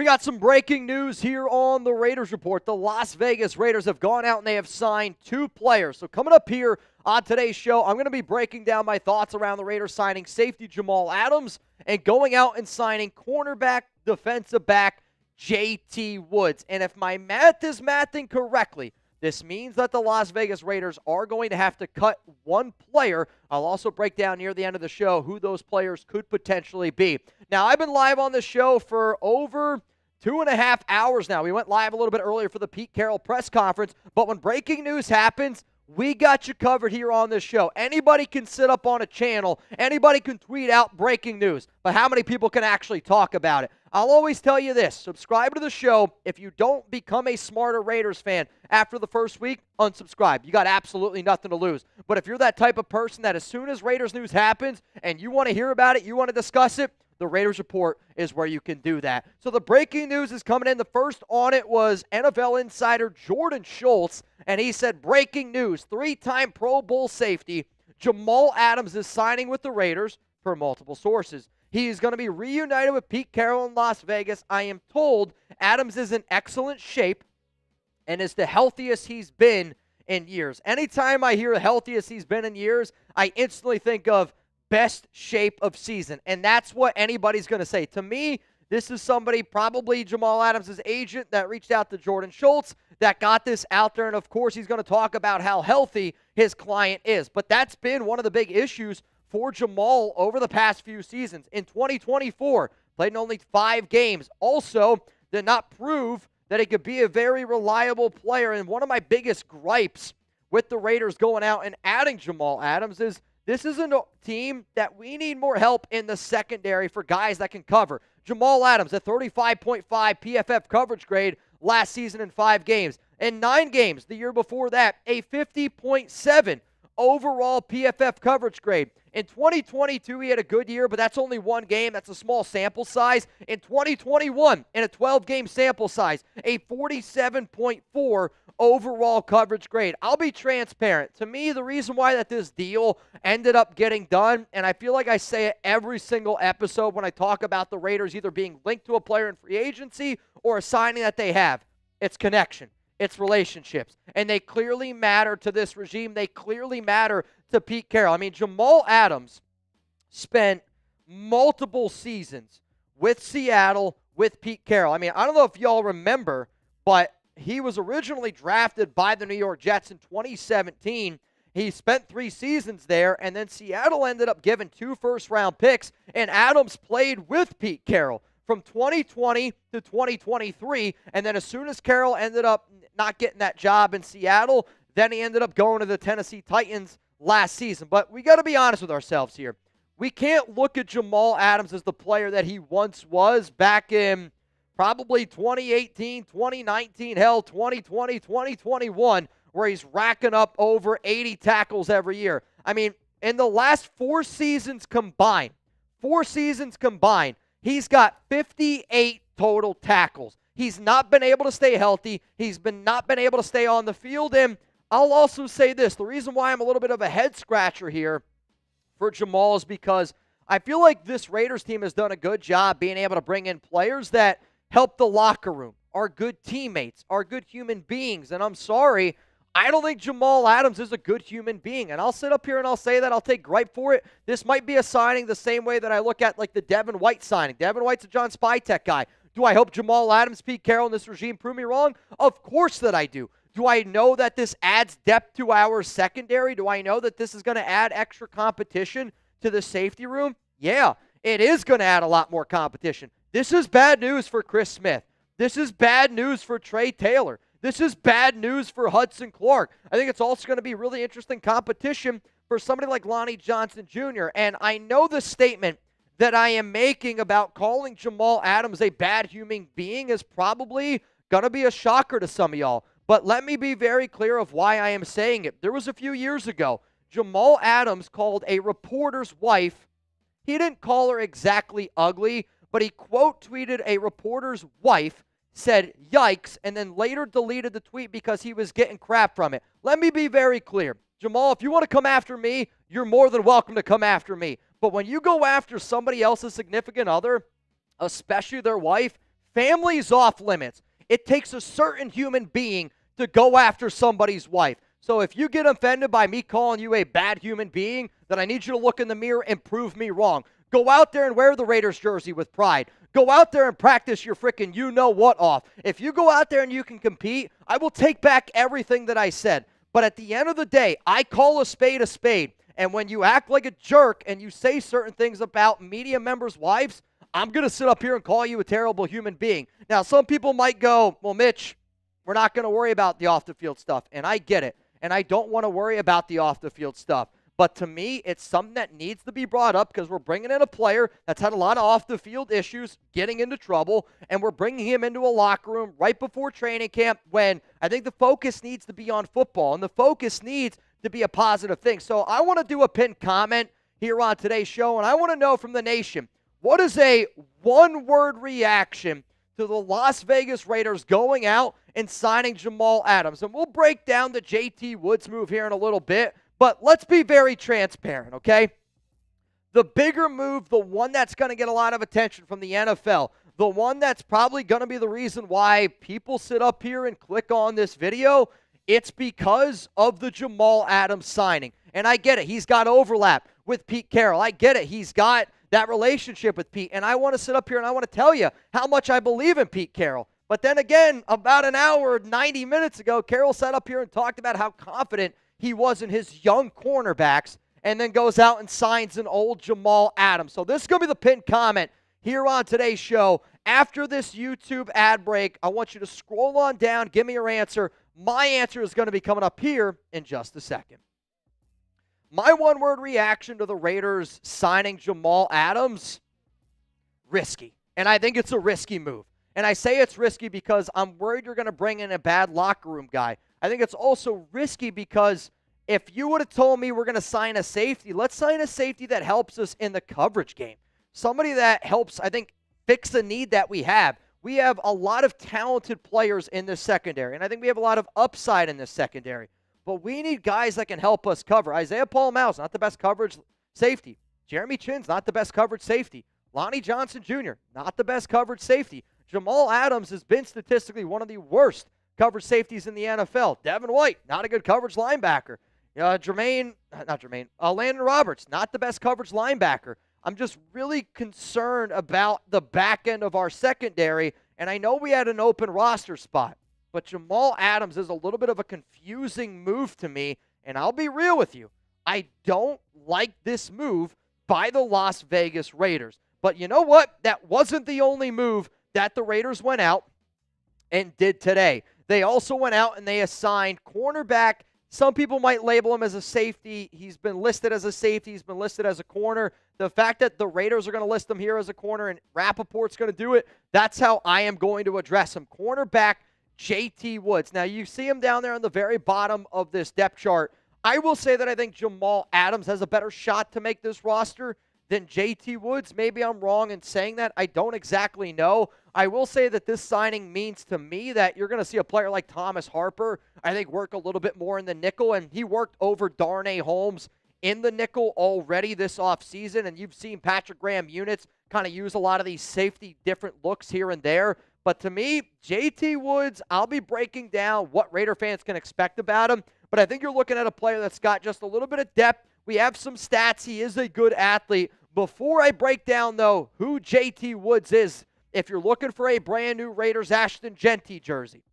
got some breaking news here on the Raiders Report. The Las Vegas Raiders have gone out and they have signed 2 players. So coming up here on today's show, I'm going to be breaking down my thoughts around the Raiders signing safety Jamal Adams and going out and signing cornerback, defensive back J.T. Woods. And if my math is mathing correctly, this means that the Las Vegas Raiders are going to have to cut 1 player. I'll also break down near the end of the show who those players could potentially be. Now, I've been live on the show for over 2.5 hours now. We went live a little bit earlier for the Pete Carroll press conference, but when breaking news happens, we got you covered here on this show. Anybody can sit up on a channel. Anybody can tweet out breaking news. But how many people can actually talk about it? I'll always tell you this. Subscribe to the show. If you don't become a smarter Raiders fan after the first week, unsubscribe. You got absolutely nothing to lose. But if you're that type of person that as soon as Raiders news happens and you want to hear about it, you want to discuss it, the Raiders Report is where you can do that. So the breaking news is coming in. The first on it was NFL insider Jordan Schulz, and he said, breaking news, 3-time Pro Bowl safety Jamal Adams is signing with the Raiders per multiple sources. He is going to be reunited with Pete Carroll in Las Vegas. I am told Adams is in excellent shape and is the healthiest he's been in years. Anytime I hear the healthiest he's been in years, I instantly think of best shape of season, and that's what anybody's going to say. To me, this is somebody, probably Jamal Adams' agent, that reached out to Jordan Schulz, that got this out there, and of course he's going to talk about how healthy his client is. But that's been one of the big issues for Jamal over the past few seasons. In 2024, played in only 5 games. Also, did not prove that he could be a very reliable player, and one of my biggest gripes with the Raiders going out and adding Jamal Adams is this is a team that we need more help in the secondary for guys that can cover. Jamal Adams, a 35.5 PFF coverage grade last season in 5 games. In 9 games the year before that, a 50.7 overall PFF coverage grade. In 2022, he had a good year, but that's only 1 game. That's a small sample size. In 2021, in a 12-game sample size, a 47.4 overall coverage grade. I'll be transparent. To me, the reason why that this deal ended up getting done, and I feel like I say it every single episode when I talk about the Raiders either being linked to a player in free agency or a signing that they have, it's connection. It's relationships. And they clearly matter to this regime. They clearly matter to Pete Carroll. I mean, Jamal Adams spent multiple seasons with Seattle with Pete Carroll. I mean, I don't know if y'all remember, but he was originally drafted by the New York Jets in 2017. He spent 3 seasons there, and then Seattle ended up giving 2 first-round picks, and Adams played with Pete Carroll from 2020 to 2023, and then as soon as Carroll ended up not getting that job in Seattle, then he ended up going to the Tennessee Titans last season. But we got to be honest with ourselves here. We can't look at Jamal Adams as the player that he once was back in probably 2018, 2019, hell, 2020, 2021, where he's racking up over 80 tackles every year. I mean, in the last 4 seasons combined, he's got 58 total tackles. He's not been able to stay healthy. He's not been able to stay on the field. And I'll also say this. The reason why I'm a little bit of a head-scratcher here for Jamal is because I feel like this Raiders team has done a good job being able to bring in players that help the locker room, are good teammates, are good human beings. And I'm sorry, I don't think Jamal Adams is a good human being. And I'll sit up here and I'll say that. I'll take gripe for it. This might be a signing the same way that I look at like the Devin White signing. Devin White's a John Spytek guy. Do I hope Jamal Adams, Pete Carroll, and this regime prove me wrong? Of course that I do. Do I know that this adds depth to our secondary? Do I know that this is going to add extra competition to the safety room? Yeah, it is going to add a lot more competition. This is bad news for Chris Smith. This is bad news for Trey Taylor. This is bad news for Hudson Clark. I think it's also going to be really interesting competition for somebody like Lonnie Johnson Jr. And I know the statement that I am making about calling Jamal Adams a bad human being is probably going to be a shocker to some of y'all. But let me be very clear of why I am saying it. There was a few years ago, Jamal Adams called a reporter's wife. He didn't call her exactly ugly, but he quote tweeted a reporter's wife, said yikes, and then later deleted the tweet because he was getting crap from it. Let me be very clear. Jamal, if you want to come after me, you're more than welcome to come after me. But when you go after somebody else's significant other, especially their wife, Family's off limits. It takes a certain human being to go after somebody's wife. So if you get offended by me calling you a bad human being, then I need you to look in the mirror and prove me wrong. Go out there and wear the Raiders jersey with pride. Go out there and practice your freaking you-know-what off. If you go out there and you can compete, I will take back everything that I said. But at the end of the day, I call a spade a spade. And when you act like a jerk and you say certain things about media members' wives, I'm going to sit up here and call you a terrible human being. Now, some people might go, well, Mitch, we're not going to worry about the off-the-field stuff. And I get it. And I don't want to worry about the off-the-field stuff. But to me, it's something that needs to be brought up because we're bringing in a player that's had a lot of off-the-field issues, getting into trouble, and we're bringing him into a locker room right before training camp when I think the focus needs to be on football, and the focus needs to be a positive thing. So I want to do a pinned comment here on today's show, and I want to know from the nation, what is a one-word reaction to the Las Vegas Raiders going out and signing Jamal Adams? And we'll break down the JT Woods move here in a little bit. But let's be very transparent, okay? The bigger move, the one that's going to get a lot of attention from the NFL, the one that's probably going to be the reason why people sit up here and click on this video, it's because of the Jamal Adams signing. And I get it. He's got overlap with Pete Carroll. I get it. He's got that relationship with Pete. And I want to sit up here and I want to tell you how much I believe in Pete Carroll. But then again, about an hour, 90 minutes ago, Carroll sat up here and talked about how confident he was in his young cornerbacks, and then goes out and signs an old Jamal Adams. So this is going to be the pinned comment here on today's show. After this YouTube ad break, I want you to scroll on down, give me your answer. My answer is going to be coming up here in just a second. My one-word reaction to the Raiders signing Jamal Adams, risky. And I think it's a risky move. And I say it's risky because I'm worried you're going to bring in a bad locker room guy. I think it's also risky because if you would have told me we're going to sign a safety, let's sign a safety that helps us in the coverage game. Somebody that helps, I think, fix the need that we have. We have a lot of talented players in this secondary, and I think we have a lot of upside in this secondary. But we need guys that can help us cover. Isaiah Paul-Miles, not the best coverage safety. Jeremy Chinn's not the best coverage safety. Lonnie Johnson Jr., not the best coverage safety. Jamal Adams has been statistically one of the worst coverage safeties in the NFL. Devin White, not a good coverage linebacker. Landon Roberts, not the best coverage linebacker. I'm just really concerned about the back end of our secondary, and I know we had an open roster spot, but Jamal Adams is a little bit of a confusing move to me, and I'll be real with you. I don't like this move by the Las Vegas Raiders. But you know what? That wasn't the only move that the Raiders went out and did today. They also went out and they assigned cornerback. Some people might label him as a safety. He's been listed as a safety. He's been listed as a corner. The fact that the Raiders are going to list him here as a corner and Rappaport's going to do it, that's how I am going to address him. Cornerback JT Woods. Now, you see him down there on the very bottom of this depth chart. I will say that I think Jamal Adams has a better shot to make this roster than JT Woods. Maybe I'm wrong in saying that. I don't exactly know. I will say that this signing means to me that you're going to see a player like Thomas Harper, I think, work a little bit more in the nickel, and he worked over Darnay Holmes in the nickel already this offseason, and you've seen Patrick Graham units kind of use a lot of these safety different looks here and there. But to me, JT Woods, I'll be breaking down what Raider fans can expect about him, but I think you're looking at a player that's got just a little bit of depth. We have some stats. He is a good athlete. Before I break down, though, who JT Woods is, if you're looking for a brand new Raiders Ashton Jeanty jersey,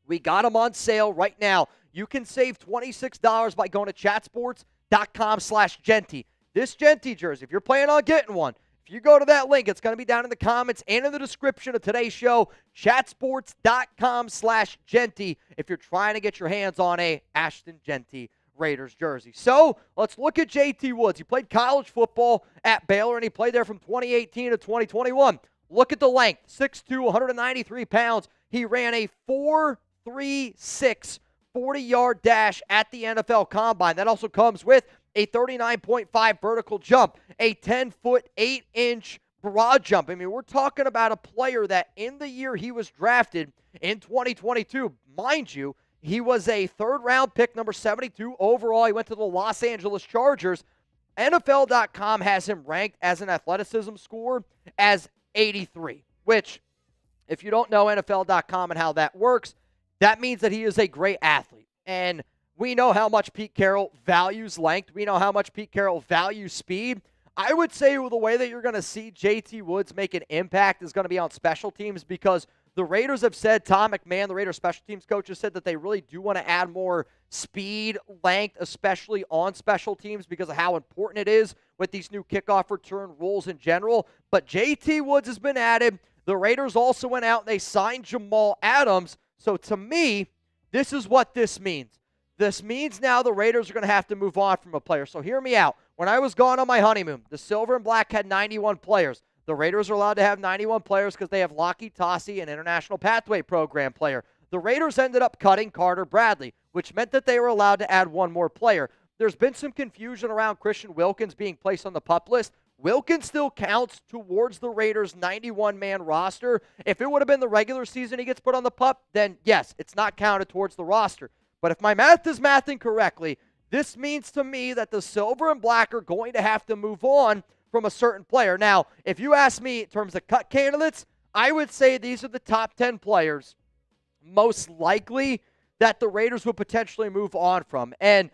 we got them on sale right now. You can save $26 by going to chatsports.com/Jeanty. This Jeanty jersey, if you're planning on getting one, if you go to that link, it's going to be down in the comments and in the description of today's show, chatsports.com/Jeanty, if you're trying to get your hands on a Ashton Jeanty Raiders jersey. So let's look at JT Woods. He played college football at Baylor, and he played there from 2018 to 2021. Look at the length, 6'2", 193 pounds. He ran a 4.36 40-yard dash at the NFL Combine. That also comes with a 39.5 vertical jump, a 10-foot, 8-inch broad jump. I mean, we're talking about a player that in the year he was drafted in 2022, mind you, he was a third-round pick, number 72 overall. He went to the Los Angeles Chargers. NFL.com has him ranked as an athleticism score as 83, which If you don't know NFL.com and how that works, that means that he is a great athlete. And we know how much Pete Carroll values length. We know how much Pete Carroll values speed. I would say the way that you're going to see JT Woods make an impact is going to be on special teams, because the Raiders have said, Tom McMahon, the Raiders special teams coach, has said that they really do want to add more speed, length, especially on special teams, because of how important it is with these new kickoff return rules in general. But JT Woods has been added. The Raiders also went out and they signed Jamal Adams. So to me, this is what this means. This means now the Raiders are going to have to move on from a player. So hear me out. When I was gone on my honeymoon, the Silver and Black had 91 players. The Raiders are allowed to have 91 players because they have Lockie Tossie, an International Pathway Program player. The Raiders ended up cutting Carter Bradley, which meant that they were allowed to add one more player. There's been some confusion around Christian Wilkins being placed on the PUP list. Wilkins still counts towards the Raiders' 91-man roster. If it would have been the regular season he gets put on the PUP, then yes, it's not counted towards the roster. But if my math is mathing correctly, this means to me that the Silver and Black are going to have to move on from a certain player. Now, if you ask me in terms of cut candidates, I would say these are the top 10 players most likely that the Raiders would potentially move on from. And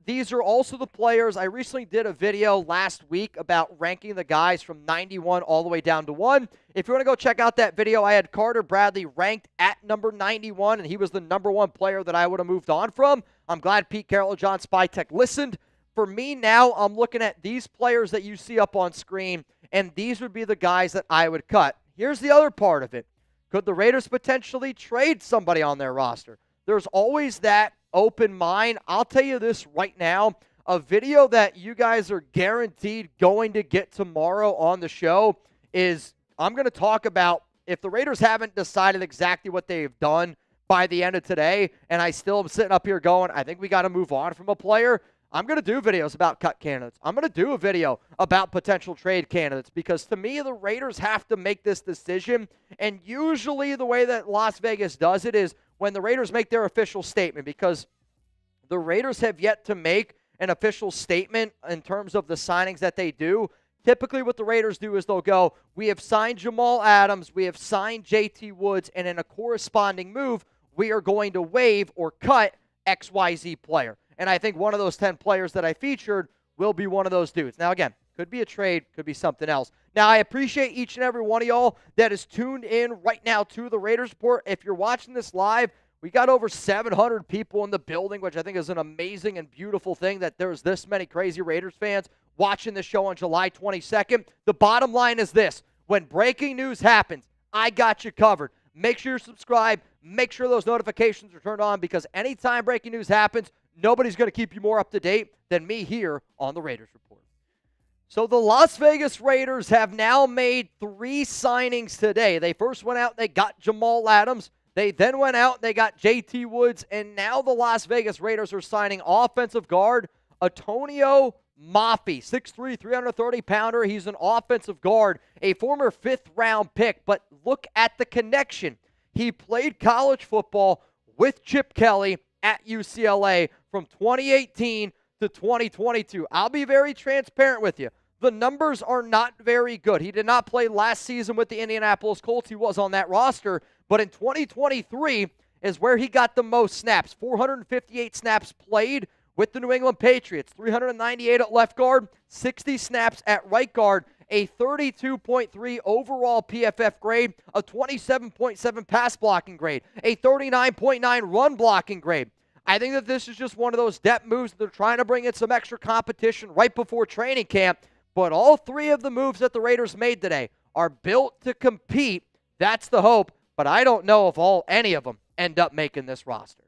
these are also the players. I recently did a video last week about ranking the guys from 91 all the way down to 1. If you want to go check out that video, I had Carter Bradley ranked at number 91, and he was the number 1 player that I would have moved on from. I'm glad Pete Carroll and John Spytek listened. For me now, I'm looking at these players that you see up on screen, and these would be the guys that I would cut. Here's the other part of it. Could the Raiders potentially trade somebody on their roster? There's always that open mind. I'll tell you this right now, a video that you guys are guaranteed going to get tomorrow on the show is I'm going to talk about if the Raiders haven't decided exactly what they've done by the end of today, and I still am sitting up here going, I think we got to move on from a player. I'm going to do videos about cut candidates. I'm going to do a video about potential trade candidates, because to me, the Raiders have to make this decision. And usually the way that Las Vegas does it is when the Raiders make their official statement, because the Raiders have yet to make an official statement in terms of the signings that they do. Typically what the Raiders do is they'll go, we have signed Jamal Adams, we have signed JT Woods, and in a corresponding move, we are going to waive or cut XYZ player. And I think one of those 10 players that I featured will be one of those dudes. Now, again, could be a trade, could be something else. Now, I appreciate each and every one of y'all that is tuned in right now to the Raiders Report. If you're watching this live, we got over 700 people in the building, which I think is an amazing and beautiful thing that there's this many crazy Raiders fans watching this show on July 22nd. The bottom line is this. When breaking news happens, I got you covered. Make sure you're subscribed. Make sure those notifications are turned on, because anytime breaking news happens, nobody's going to keep you more up to date than me here on the Raiders Report. So the Las Vegas Raiders have now made 3 signings today. They first went out and they got Jamal Adams. They then went out and they got JT Woods. And now the Las Vegas Raiders are signing offensive guard Antonio Mafi, 6'3", 330-pounder. He's an offensive guard, a former 5th-round pick. But look at the connection. He played college football with Chip Kelly at UCLA from 2018 to 2022. I'll be very transparent with you. The numbers are not very good. He did not play last season with the Indianapolis Colts. He was on that roster. But in 2023 is where he got the most snaps. 458 snaps played with the New England Patriots. 398 at left guard, 60 snaps at right guard, a 32.3 overall PFF grade, a 27.7 pass blocking grade, a 39.9 run blocking grade. I think that this is just one of those depth moves. They're trying to bring in some extra competition right before training camp. But all 3 of the moves that the Raiders made today are built to compete. That's the hope. But I don't know if any of them end up making this roster.